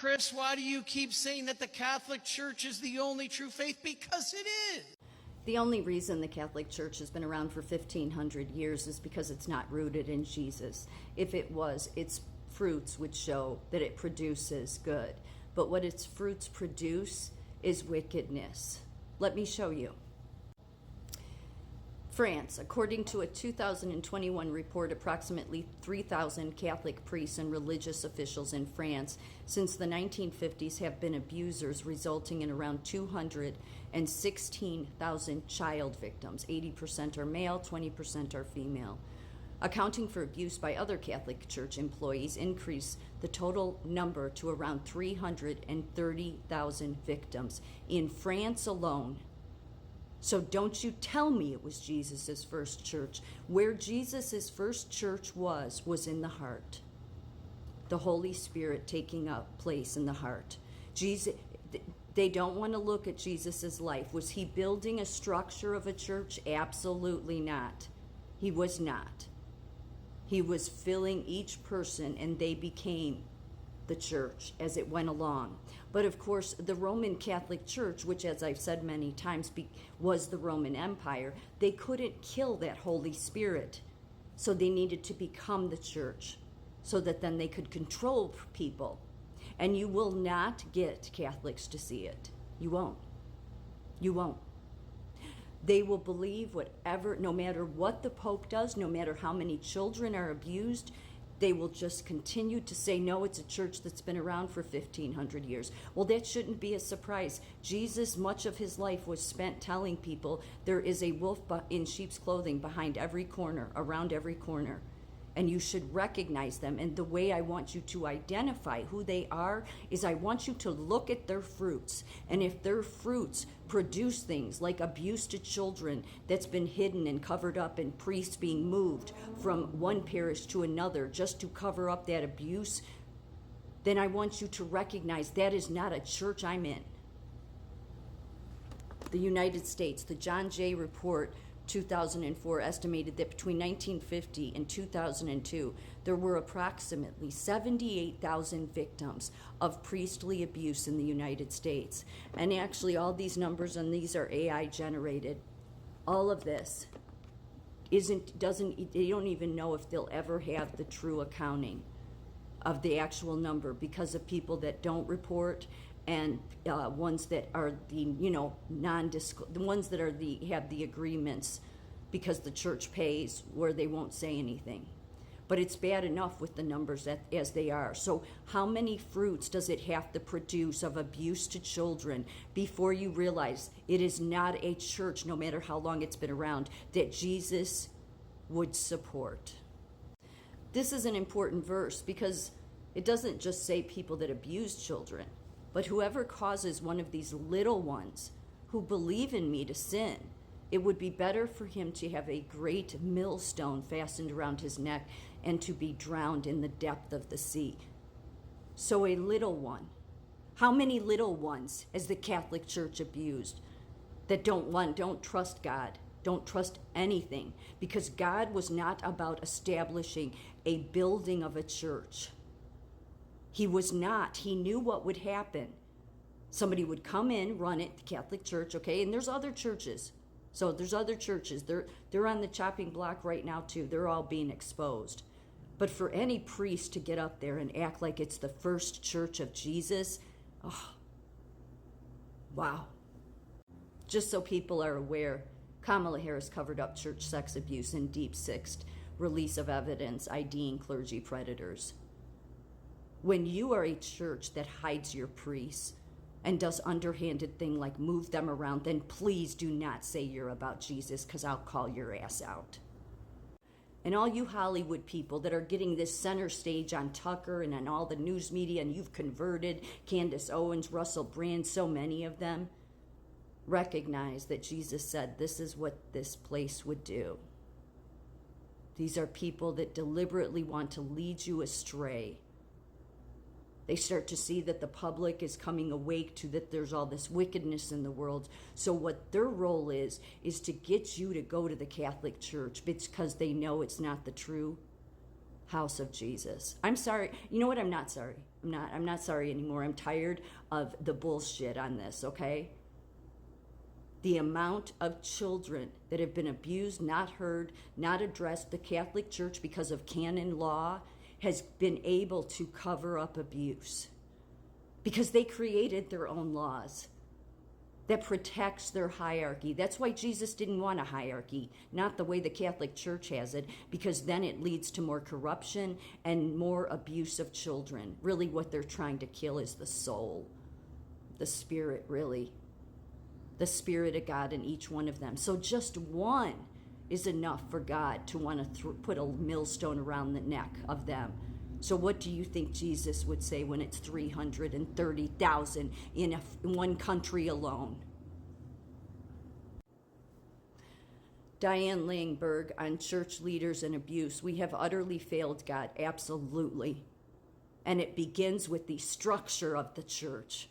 Chris, why do you keep saying that the Catholic Church is the only true faith? Because it is. The only reason the Catholic Church has been around for 1,500 years is because it's not rooted in Jesus. If it was, its fruits would show that it produces good. But what its fruits produce is wickedness. Let me show you. France, according to a 2021 report, approximately 3,000 Catholic priests and religious officials in France since the 1950s have been abusers, resulting in around 216,000 child victims. 80% are male, 20% are female. Accounting for abuse by other Catholic Church employees increased the total number to around 330,000 victims in France alone. So don't you tell me it was Jesus' first church. Where Jesus' first church was in the heart. The Holy Spirit taking up place in the heart. Jesus, they don't want to look at Jesus' life. Was he building a structure of a church? Absolutely not. He was not. He was filling each person, and they became the church as it went along. But of course, the Roman Catholic Church, which, as I've said many times, was the Roman Empire, they couldn't kill that Holy Spirit. So they needed to become the church so that then they could control people. And you will not get Catholics to see it. You won't. You won't. They will believe whatever, no matter what the Pope does, no matter how many children are abused, they will just continue to say, no, it's a church that's been around for 1,500 years. Well, that shouldn't be a surprise. Jesus, much of his life was spent telling people there is a wolf in sheep's clothing behind every corner, around every corner. And you should recognize them. And the way I want you to identify who they are is I want you to look at their fruits. And if their fruits produce things like abuse to children that's been hidden and covered up, and priests being moved from one parish to another just to cover up that abuse, then I want you to recognize that is not a church I'm in. The United States, the John Jay Report, 2004 estimated that between 1950 and 2002, there were approximately 78,000 victims of priestly abuse in the United States. And actually, all these numbers, and these are AI generated, all of this they don't even know if they'll ever have the true accounting of the actual number because of people that don't report, and ones that are the the ones that are have the agreements because the church pays where they won't say anything. But it's bad enough with the numbers as they are. So how many fruits does it have to produce of abuse to children before you realize it is not a church, no matter how long it's been around, that Jesus would support? This is an important verse because it doesn't just say people that abuse children, but whoever causes one of these little ones who believe in me to sin, it would be better for him to have a great millstone fastened around his neck and to be drowned in the depth of the sea. So a little one. How many little ones has the Catholic Church abused that don't trust God, don't trust anything? Because God was not about establishing a building of a church. He was not. He knew what would happen. Somebody would come in, run it, the Catholic Church, okay? And there's other churches. So there's other churches. They're on the chopping block right now too. They're all being exposed. But for any priest to get up there and act like it's the first church of Jesus, oh, wow. Just so people are aware, Kamala Harris covered up church sex abuse and deep-sixed release of evidence IDing clergy predators. When you are a church that hides your priests and does underhanded thing like move them around, then please do not say you're about Jesus, because I'll call your ass out. And all you Hollywood people that are getting this center stage on Tucker and on all the news media, and you've converted Candace Owens, Russell Brand, so many of them, recognize that Jesus said this is what this place would do. These are people that deliberately want to lead you astray. They start to see that the public is coming awake to that there's all this wickedness in the world. So what their role is to get you to go to the Catholic Church because they know it's not the true house of Jesus. I'm sorry. You know what? I'm not sorry. I'm not sorry anymore. I'm tired of the bullshit on this, okay? The amount of children that have been abused, not heard, not addressed, the Catholic Church, because of canon law, has been able to cover up abuse because they created their own laws that protects their hierarchy. That's why Jesus didn't want a hierarchy, not the way the Catholic Church has it, because then it leads to more corruption and more abuse of children. Really, what they're trying to kill is the soul, the spirit, really. The Spirit of God in each one of them. So just one is enough for God to want to put a millstone around the neck of them. So what do you think Jesus would say when it's 330,000 in one country alone? Diane Langberg on church leaders and abuse. We have utterly failed God, absolutely. And it begins with the structure of the church.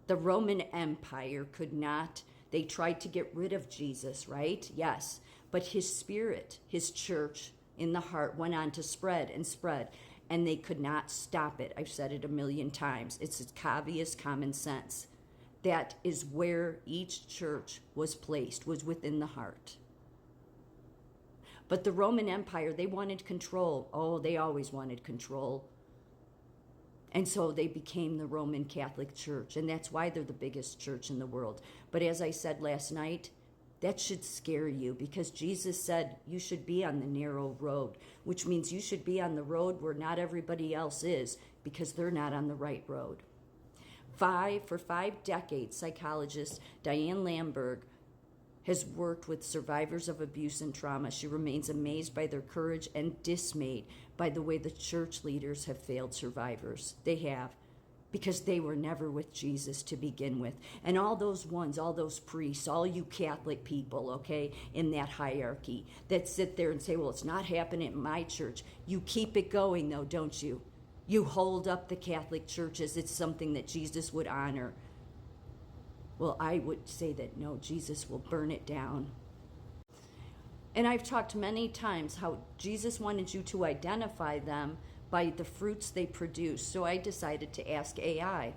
The Roman Empire could not, they tried to get rid of Jesus, right? Yes. But his spirit, his church in the heart went on to spread and spread, and they could not stop it. I've said it a million times. It's as obvious common sense. That is where each church was placed, was within the heart. But the Roman Empire, they wanted control. Oh, they always wanted control. And so they became the Roman Catholic Church, and that's why they're the biggest church in the world. But as I said last night, that should scare you, because Jesus said you should be on the narrow road, which means you should be on the road where not everybody else is, because they're not on the right road. For 5 decades, psychologist Diane Langberg has worked with survivors of abuse and trauma. She remains amazed by their courage and dismayed by the way the church leaders have failed survivors. They have, because they were never with Jesus to begin with. And all those ones, all those priests, all you Catholic people, okay, in that hierarchy that sit there and say, well, it's not happening in my church. You keep it going, though, don't you? You hold up the Catholic Church as it's something that Jesus would honor. Well, I would say that no, Jesus will burn it down. And I've talked many times how Jesus wanted you to identify them by the fruits they produce. So I decided to ask AI.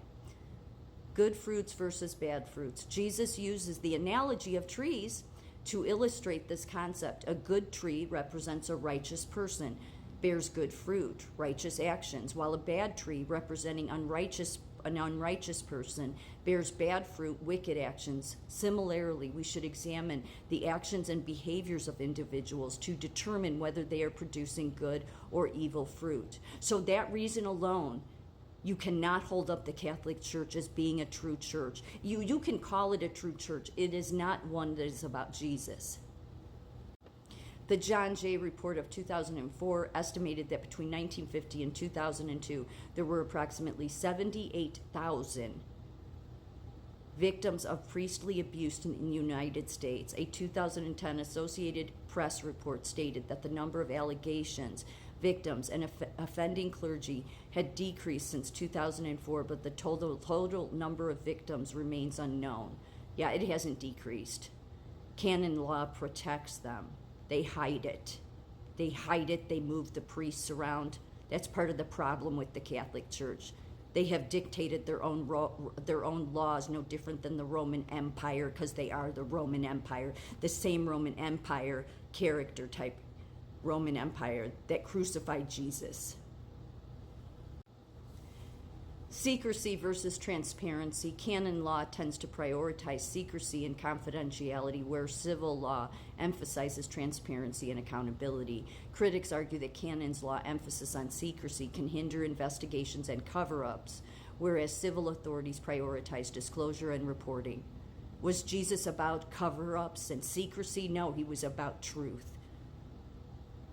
Good fruits versus bad fruits. Jesus uses the analogy of trees to illustrate this concept. A good tree represents a righteous person, bears good fruit, righteous actions, while a bad tree representing an unrighteous person bears bad fruit, wicked actions. Similarly, we should examine the actions and behaviors of individuals to determine whether they are producing good or evil fruit. So that reason alone, you cannot hold up the Catholic Church as being a true church. You can call it a true church. It is not one that is about Jesus. The John Jay report of 2004 estimated that between 1950 and 2002, there were approximately 78,000 victims of priestly abuse in the United States. A 2010 Associated Press report stated that the number of allegations, victims, and offending clergy had decreased since 2004, but the total number of victims remains unknown. Yeah, it hasn't decreased. Canon law protects them. They hide it. They move the priests around. That's part of the problem with the Catholic Church. They have dictated their own laws, no different than the Roman Empire, because they are the Roman Empire, the same Roman Empire character type Roman Empire that crucified Jesus. Secrecy versus transparency. Canon law tends to prioritize secrecy and confidentiality, where civil law emphasizes transparency and accountability. Critics argue that canon's law emphasis on secrecy can hinder investigations and cover-ups, whereas civil authorities prioritize disclosure and reporting. Was Jesus about cover-ups and secrecy? No, he was about truth.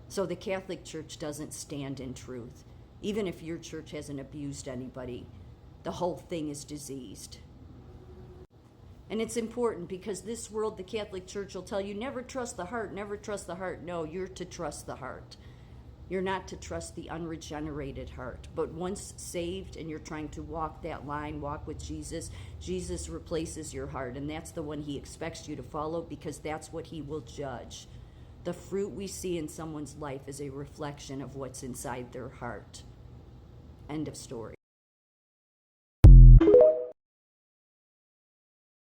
So the Catholic Church doesn't stand in truth. Even if your church hasn't abused anybody, the whole thing is diseased. And it's important because this world, the Catholic Church will tell you, never trust the heart, never trust the heart. No, you're to trust the heart. You're not to trust the unregenerated heart. But once saved and you're trying to walk that line, walk with Jesus, Jesus replaces your heart. And that's the one he expects you to follow, because that's what he will judge. The fruit we see in someone's life is a reflection of what's inside their heart. End of story.